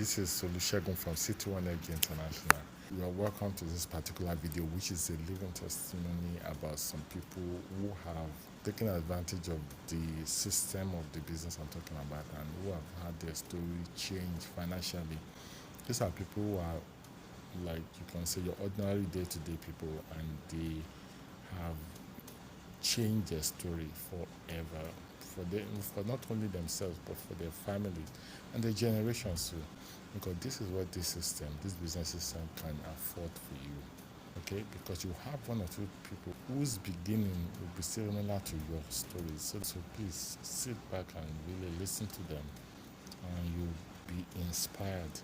This is Olusegun from City One Egg International. You are welcome to this particular video, which is a living testimony about some people who have taken advantage of the system of the business I'm talking about and who have had their story change financially. These are people who are, like you can say, your ordinary day-to-day people, and they have changed their story forever for not only themselves but for their families and their generations too, because this is what this business system can afford for you. Okay, because you have one or two people whose beginning will be similar to your story. So please sit back and really listen to them, and you'll be inspired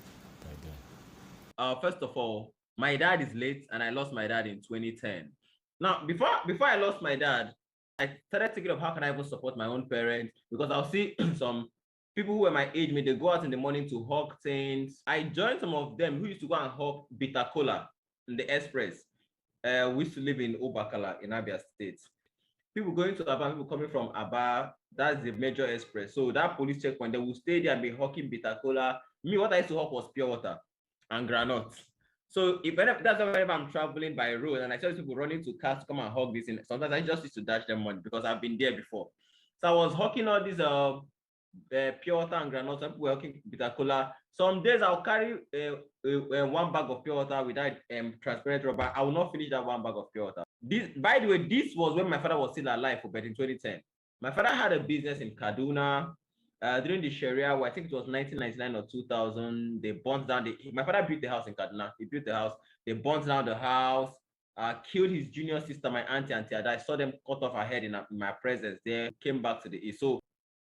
by them. First of all, my dad is late, and I lost my dad in 2010. Now, before I lost my dad, I started thinking of how can I even support my own parents, because I'll see some people who were my age, they go out in the morning to hawk things. I joined some of them who used to go and hawk bitter cola in the express. We used to live in Obakala in Abia State. People going to Aba, people coming from Aba, that's the major express. So that police checkpoint, they will stay there and be hawking bitter cola. Me, what I used to hawk was pure water and granite. So that's whenever I'm traveling by road and I saw people running to cars to come and hawk this, and sometimes I just used to dash them money because I've been there before. So I was hawking all these pure water and granite. Some people were hawking bitter cola. Some days I'll carry one bag of pure water without transparent rubber. I will not finish that one bag of pure water. This, by the way, this was when my father was still alive, but in 2010. My father had a business in Kaduna. During the Sharia, I think it was 1999 or 2000, they burnt down my father built the house in Kaduna. He built the house. They burnt down the house, killed his junior sister, my auntie Ada. I saw them cut off her head in my presence there, came back to the east. So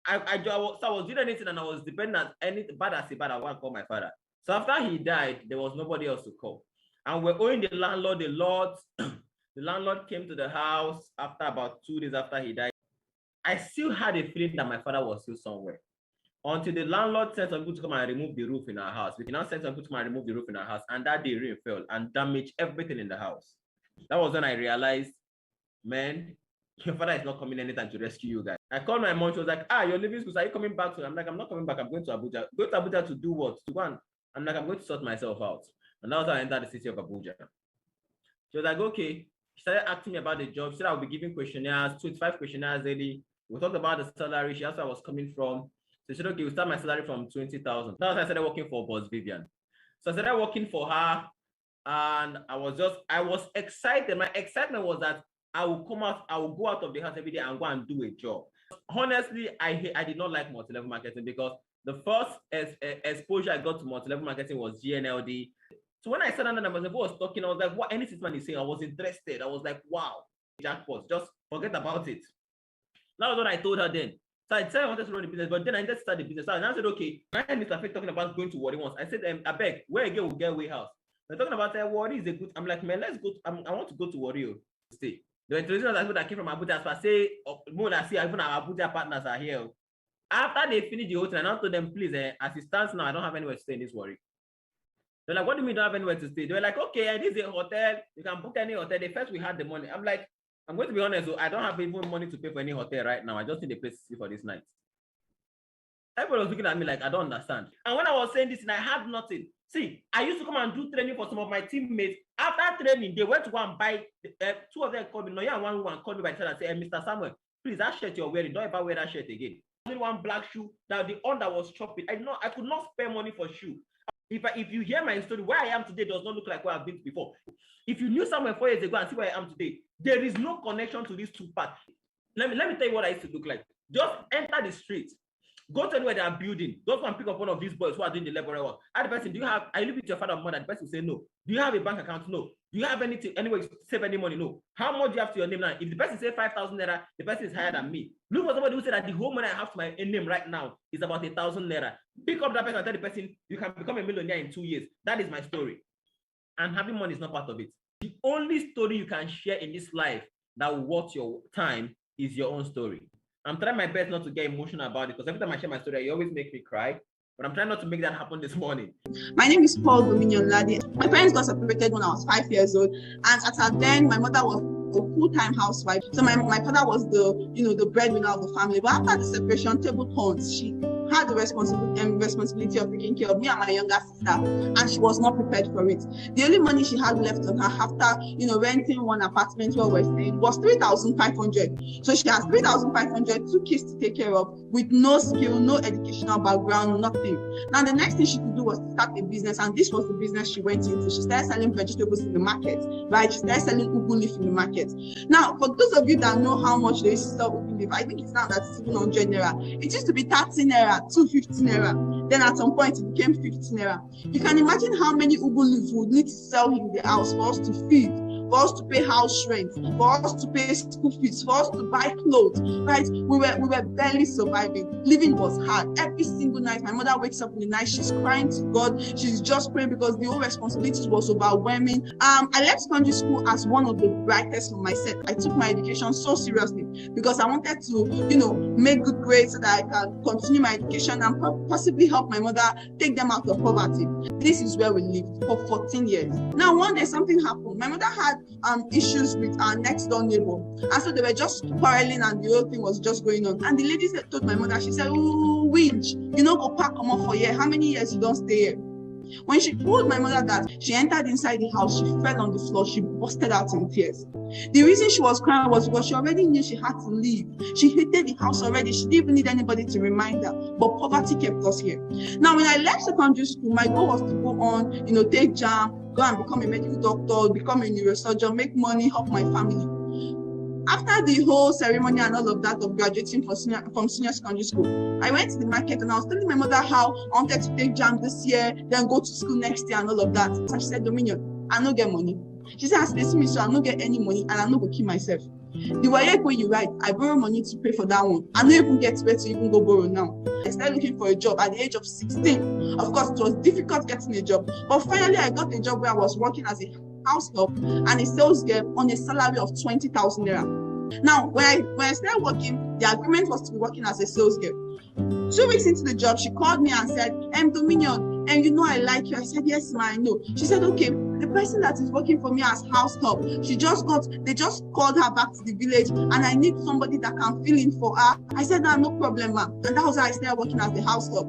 I was doing anything, and I was dependent on any bad as a bad. I want to call my father. So after he died, there was nobody else to call. And we're owing the landlord a lot. The landlord came to the house after about 2 days after he died. I still had a feeling that my father was still somewhere. Until the landlord sent some people to come and remove the roof in our house. We now sent some people to come and remove the roof in our house, and that day rain fell and damaged everything in the house. That was when I realized, man, your father is not coming anytime to rescue you guys. I called my mom. She was like, you're leaving school. So are you coming back to? I'm like, I'm not coming back. I'm going to Abuja. Go to Abuja to do what? To go and I'm like, I'm going to sort myself out. And that was how I entered the city of Abuja. She was like, okay. She started asking me about the job. She said I'll be giving questionnaires, 25 questionnaires daily. We talked about the salary. She asked where I was coming from. So she said, okay, we'll start my salary from 20,000. That was when I started working for Boss Vivian. So I started working for her, and I was excited. My excitement was that I will go out of the house every day and go and do a job. Honestly, I did not like multi-level marketing, because the first exposure I got to multi-level marketing was GNLD. So when I sat down and was talking, I was like, what any system is saying, I was interested. I was like, wow, jackpot, just forget about it. That was what I told her then. So I said I wanted to run the business, but then I just started the business. So I said, okay, Mr. Fake talking about going to Warri once. I said, I beg, where again will get way house? They're talking about Warri is a good. I'm like, man, let's go. I want to go to Warri to stay. The introduction was that came from Abuja. So I say, more than see, even our Abuja partners are here. After they finished the hotel, I now told them, please, as it stands now, I don't have anywhere to stay in this Warri. They're like, what do you mean you don't have anywhere to stay? They were like, okay, this is a hotel. You can book any hotel. The first we had the money. I'm like, I'm going to be honest, I don't have even money to pay for any hotel right now. I just need a place to sleep for this night. Everybody was looking at me like, I don't understand. And when I was saying this, and I had nothing. See, I used to come and do training for some of my teammates. After training, they went to go and buy, two of them called me, no, yeah, one called me by the and said, Mr. Samuel, please, that shirt you're wearing, don't ever wear that shirt again. Only one black shoe, that the under was chopping. I could not spare money for shoe. If you hear my story, where I am today does not look like where I've been before. If you knew somewhere 4 years ago and see where I am today, there is no connection to these two parts. Let me tell you what I used to look like. Just enter the street, go to where they are building. Don't go and pick up one of these boys who are doing the labor work. Ask the person, I live with your father or mother? The person will say no. Do you have a bank account? No. Do you have anything, anyway, to save any money? No. How much do you have to your name now? If the person says 5,000 naira, the person is higher than me. Look for somebody who said that the whole money I have to my name right now is about 1,000 naira. Pick up that person and tell the person, you can become a millionaire in 2 years. That is my story. And having money is not part of it. The only story you can share in this life that will worth your time is your own story. I'm trying my best not to get emotional about it, because every time I share my story, you always make me cry. But I'm trying not to make that happen this morning. My name is Paul Dominion Ladi. My parents got separated when I was 5 years old. And at then, my mother was a full-time housewife. So my father was the breadwinner of the family. But after the separation, table turns. She had the responsibility of taking care of me and my younger sister, and she was not prepared for it. The only money she had left on her after, renting one apartment where we're staying was 3,500. So she has 3,500, 2 kids to take care of, with no skill, no educational background, nothing. Now the next thing she could do was to start a business, and this was the business she went into. She started selling vegetables in the market, right? She started selling ugu leaf in the market. Now, for those of you that know how much they used to sell ugu leaf, I think it's now that it's even 100 naira. It used to be 30 naira, 250 naira. Then at some point it became 50 naira. You can imagine how many ugu leaf would need to sell in the house for us to feed, for us to pay house rent, for us to pay school fees, for us to buy clothes, right? We were barely surviving. Living was hard. Every single night, my mother wakes up in the night, she's crying to God. She's just praying because the whole responsibility was overwhelming. I left secondary school as one of the brightest from my set. I took my education so seriously because I wanted to, make good grades so that I can continue my education and possibly help my mother take them out of poverty. This is where we lived for 14 years. Now, one day something happened. My mother had issues with our next door neighbor, and so they were just quarreling, and the whole thing was just going on. And the lady told my mother, she said, "Oh, winch, go pack come off for here. How many years you don't stay here?" When she told my mother that, she entered inside the house, she fell on the floor, she busted out in tears. The reason she was crying was because she already knew she had to leave. She hated the house already. She didn't even need anybody to remind her, but poverty kept us here. Now, when I left secondary school, my goal was to go on, take JAM, go and become a medical doctor, become a neurosurgeon, make money, help my family. After the whole ceremony and all of that of graduating from senior secondary school, I went to the market and I was telling my mother how I wanted to take JAM this year, then go to school next year and all of that. And she said, "Dominion, I don't get money." She said, "As they see me, so I don't get any money and I don't go kill myself. The way when you write, I borrow money to pay for that one. I don't even get where to even go borrow now." I started looking for a job at the age of 16. Of course, it was difficult getting a job, but finally I got a job where I was working as a house help and a sales girl on a salary of 20,000 naira. Now, when I started working, the agreement was to be working as a sales girl. 2 weeks into the job, she called me and said, "Dominion, and I like you." I said, "Yes, ma, I know." She said, "Okay, the person that is working for me as house help, they just called her back to the village and I need somebody that can fill in for her." I said, "No problem, ma." And that was how I started working as the house help.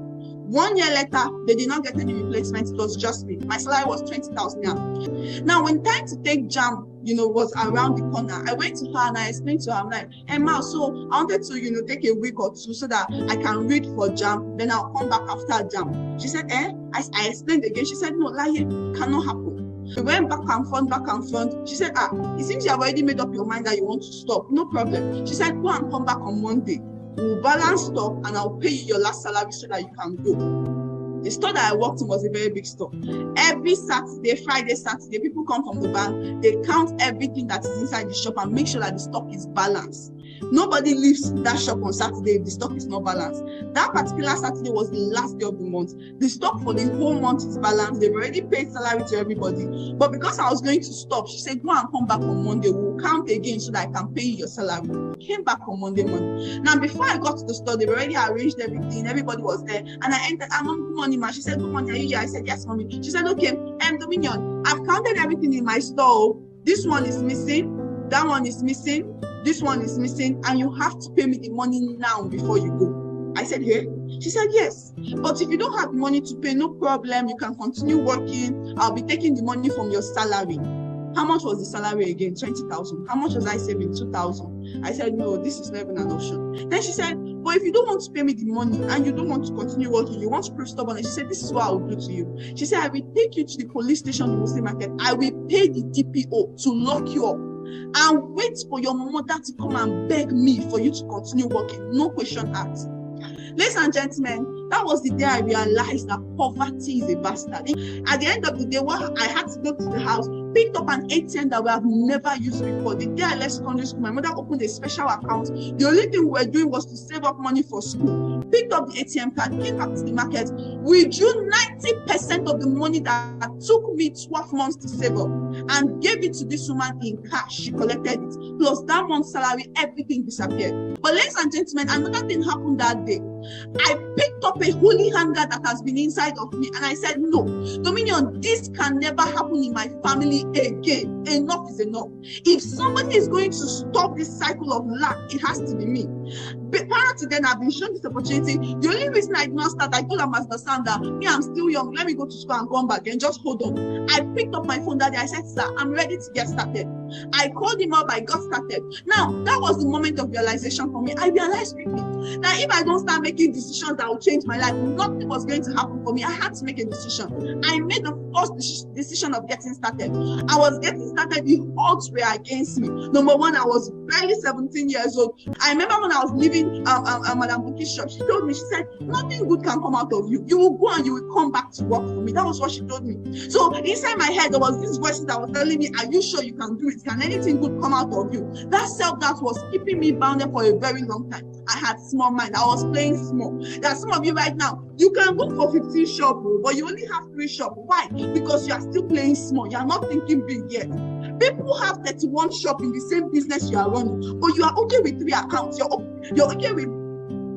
1 year later, they did not get any replacement. It was just me. My salary was 20,000 naira. Now, when time to take JAM, was around the corner, I went to her and I explained to her, I'm like, "Ma, so I wanted to, take a week or two so that I can read for JAM. Then I'll come back after JAM." She said, I explained again. She said, "No, lie, it cannot happen." We went back and front. She said, "It seems you have already made up your mind that you want to stop. No problem." She said, "Go and come back on Monday. We'll balance stuff and I'll pay you your last salary so that you can go." The store that I worked in was a very big store. Every Saturday, Friday, Saturday, people come from the bank, they count everything that is inside the shop and make sure that the stock is balanced. Nobody leaves that shop on Saturday if the stock is not balanced. That particular Saturday was the last day of the month. The stock for the whole month is balanced. They've already paid salary to everybody. But because I was going to stop, she said, "Go and come back on Monday. We'll count again so that I can pay you your salary." Came back on Monday morning. Now, before I got to the store, they've already arranged everything. Everybody was there. And I entered. "Good morning, ma." She said, "Good morning, are you here?" I said, "Yes, mommy." She said, "Okay, Dominion, I've counted everything in my store. This one is missing. That one is missing. This one is missing, and you have to pay me the money now before you go." I said, "Hey." She said, "Yes, but if you don't have the money to pay, no problem. You can continue working. I'll be taking the money from your salary." How much was the salary again? 20,000. How much was I saving? 2,000. I said, "No, this is not even an option." Then she said, "But if you don't want to pay me the money and you don't want to continue working, you want to prove stubborn." She said, "This is what I will do to you." She said, "I will take you to the police station in Muslim Market. I will pay the DPO to lock you up and wait for your mother to come and beg me for you to continue working. No question asked." Ladies and gentlemen, that was the day I realized that poverty is a bastard. At the end of the day, I had to go to the house, picked up an ATM that we have never used before. The day I left secondary school, my mother opened a special account. The only thing we were doing was to save up money for school. Picked up the ATM card, came back to the market, withdrew 90% of the money that took me 12 months to save up, and gave it to this woman in cash. She collected it. plus that month's salary, everything disappeared. But ladies and gentlemen, another thing happened that day. I picked up a holy hunger that has been inside of me, and I said, no, Dominion, this can never happen in my family again. Enough is enough. If somebody is going to stop this cycle of lack, it has to be me. But prior to then, I've been shown this opportunity. The only reason I did not start, I told Ambassador Sandra, me, I'm still young. Let me go to school and come back and just hold on. I picked up my phone that day. I said, sir, I'm ready to get started. I called him up. I got started. Now, that was the moment of realization for me. I realized quickly that if I don't start making decisions that will change my life, nothing was going to happen for me. I had to make a decision. I made the first decision of getting started. I was getting started. The odds were against me. Number one, I was barely 17 years old. I remember when I was leaving Madam Buki's shop, she told me, she said, nothing good can come out of you. You will go and you will come back to work for me. That was what she told me. So inside my head, there was this voice that was telling me, are you sure you can do it? Can anything good come out of you? That self-doubt was keeping me bounded for a very long time. I had small mind. I was playing small. There are some of you right now, you can go for 15 shops, but you only have 3 shops. Why? Because you are still playing small. You are not thinking big yet. People have 31 shops in the same business you are running, but you are okay with 3 accounts. You're okay with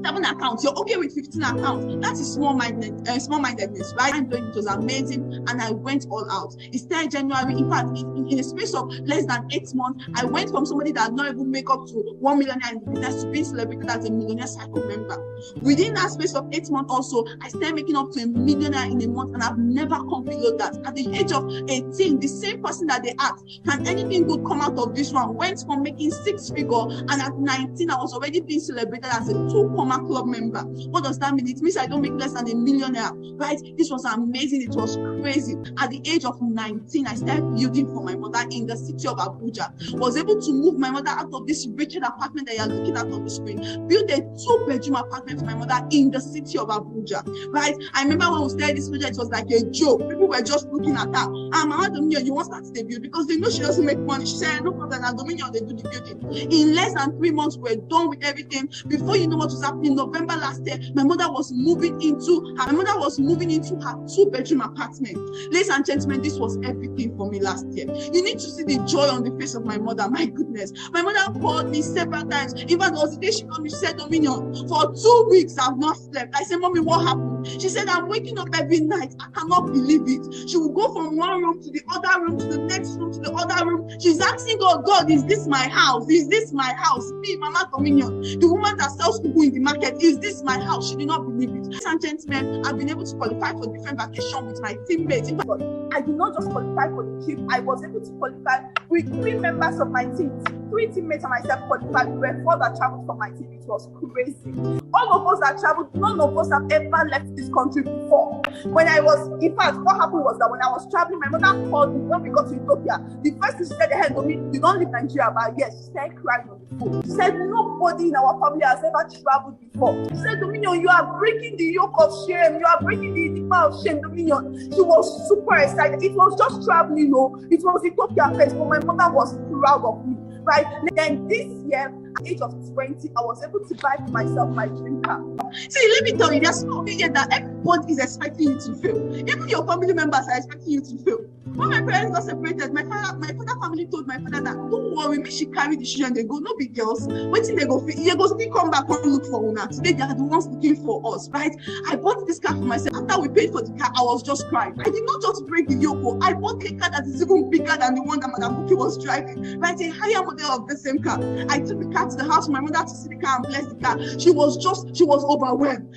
7 accounts, you're okay with 15 accounts. That is small-mindedness, right? It was amazing, and I went all out. It started January. In fact, in a space of less than 8 months, I went from somebody that had not even make up to 1 millionaire in the business to being celebrated as a millionaire cycle member. Within that space of 8 months also, I started making up to a millionaire in a month, and I've never come below that. At the age of 18, the same person that they asked, can anything good come out of this one, went from making 6 figures, and at 19, I was already being celebrated as a two-comma club member. What does that mean? It means I don't make less than a millionaire, right? This was amazing. It was crazy. At the age of 19, I started building for my mother in the city of Abuja. Was able to move my mother out of this wretched apartment that you are looking at on the screen. Build a 2-bedroom apartment for my mother in the city of Abuja, right? I remember when we started this project, it was like a joke. People were just looking at her. Mama Dominion, you want to start the build because they know she doesn't make money. She said, no problem, now Dominion, they do the building. In less than 3 months, we're done with everything. Before you know what was happening, November last year, my mother was moving into her 2-bedroom apartment. Ladies and gentlemen, this was everything for me last year. You need to see the joy on the face of my mother. My goodness. My mother called me several times. Even there was the day she called me, she said, Dominion, for 2 weeks I've not slept. I said, Mommy, what happened? She said, I'm waking up every night. I cannot believe it. She will go from one room to the other room, to the next room, to the other room. She's asking God, God, is this my house? Is this my house? Me, Mama Dominion, the woman that sells people in the market, is this my house? She did not believe it. Ladies and gentlemen, I've been able to qualify for different vacations with my teammates. But I did not just qualify for the trip. I was able to qualify with 3 members of my team. 3 teammates and myself qualified. We were 4 that traveled from my team. It was crazy. All of us that traveled, none of us have ever left this country before. In fact, what happened was that when I was traveling, my mother called me when we got to Ethiopia. The first thing she said, hey, Dominion, you don't leave Nigeria, but yes, she started crying on the phone. She said, nobody in our family has ever traveled before. She said, Dominion, you are breaking the yoke of shame. You are breaking the enigma of shame, Dominion. She was super excited. It was just traveling, it was Ethiopia first, but my mother was proud of me. Right? Then this year, at the age of 20, I was able to buy for myself my dream car. See, let me tell you, there's no media that everybody is expecting you to fail. Even your family members are expecting you to fail. When my parents got separated, my father family told my father that, don't worry, me she carry the children, they go, no big girls. Wait till they go still come back and look for Una. Today they are the ones looking for us, right? I bought this car for myself. After we paid for the car, I was just crying. I did not just break the yoke. I bought a car that is even bigger than the one that Madam Buki was driving, right? A higher model of the same car. I took the car to the house for my mother to see the car and bless the car. She was overwhelmed.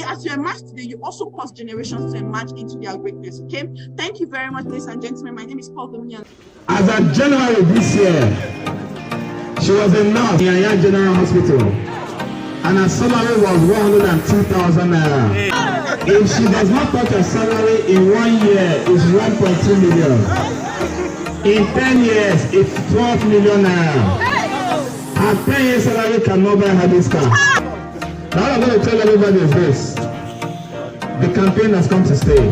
As you emerge today, you also cause generations to emerge into their greatness, okay? Thank you very much, ladies and gentlemen. My name is Paul Dominion. As of January this year, she was a nurse in Yaya General Hospital, and her salary was 102,000 naira. If she does not touch her salary in 1 year, it's 1.2 million. In 10 years, it's 12 million naira. Her 10-year salary cannot buy her this car. Now I'm going to tell everybody is this: the campaign has come to stay.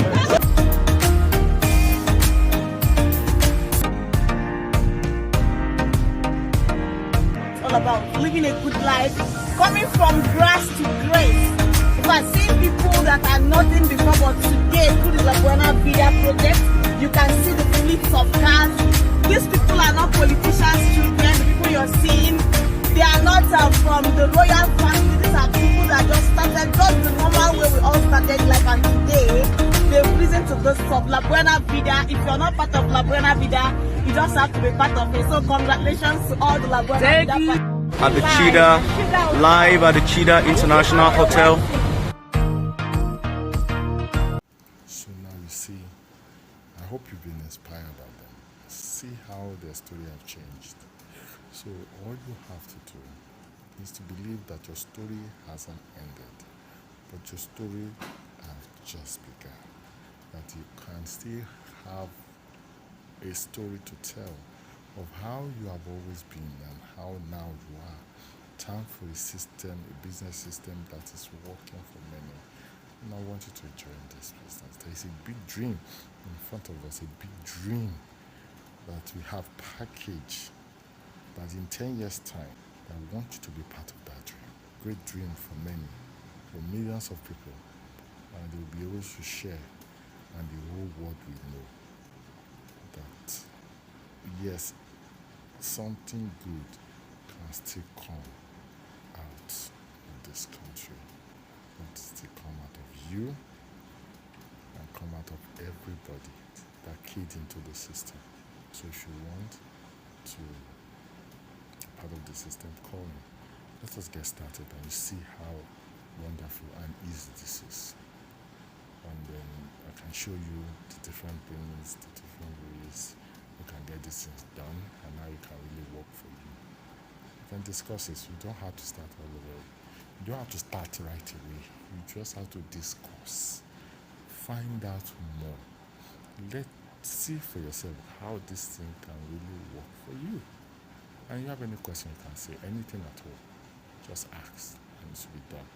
About living a good life, coming from grass to grace. If I see people that are nothing before, but today through the Labuana Vida project, you can see the fleets of cars. These people are not politicians' children. The people you're These are from the royal family. These are people that just started just the normal way we all started life, and today they've risen to this top. La Buena Vida. If you're not part of La Buena Vida, you just have to be part of it. So congratulations to all the La Buena Vida. At the Cheetah, live at the Cheetah International Hotel. So now you see, I hope you've been inspired by them. See how their story have changed. So all you have to do is to believe that your story hasn't ended, but your story has just begun. That you can still have a story to tell of how you have always been and how now you are. Time for a system, a business system that is working for many. And I want you to join this business. There is a big dream in front of us, a big dream that we have packaged that in 10 years' time, I want you to be part of that dream. Great dream for many, for millions of people. And they will be able to share, and the whole world will know that, yes, something good can still come out of this country. But still come out of you and come out of everybody that keyed into the system. So if you want to be part of the system, call me. Let us get started and you see how wonderful and easy this is. And then I can show you the different things, the different ways you can get these things done and how it can really work for you. You can discuss this. You don't have to start all over. You don't have to start right away. You just have to discuss. Find out more. Let's see for yourself how this thing can really work for you. And you have any question, you can say anything at all. Just ask and it will be done.